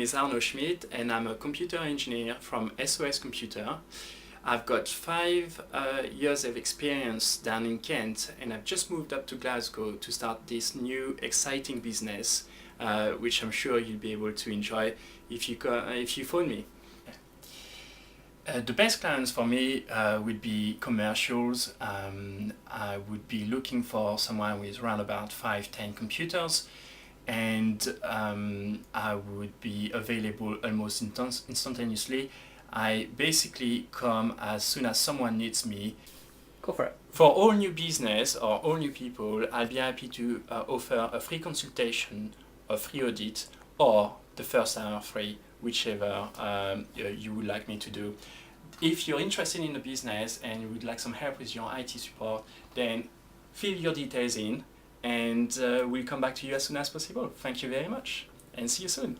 is Arno Schmidt and I'm a computer engineer from SOS Computer. I've got 5 years of experience down in Kent, and I've just moved up to Glasgow to start this new exciting business, which I'm sure you'll be able to enjoy if you phone me. The best clients for me would be commercials. I would be looking for someone with around about 5-10 computers, and I would be available almost instantaneously. I basically come as soon as someone needs me. Go for it. For all new business or all new people, I'll be happy to offer a free consultation, a free audit, or the first hour free, whichever you would like me to do. If you're interested in the business and you would like some help with your IT support, then fill your details in and we'll come back to you as soon as possible. Thank you very much and see you soon.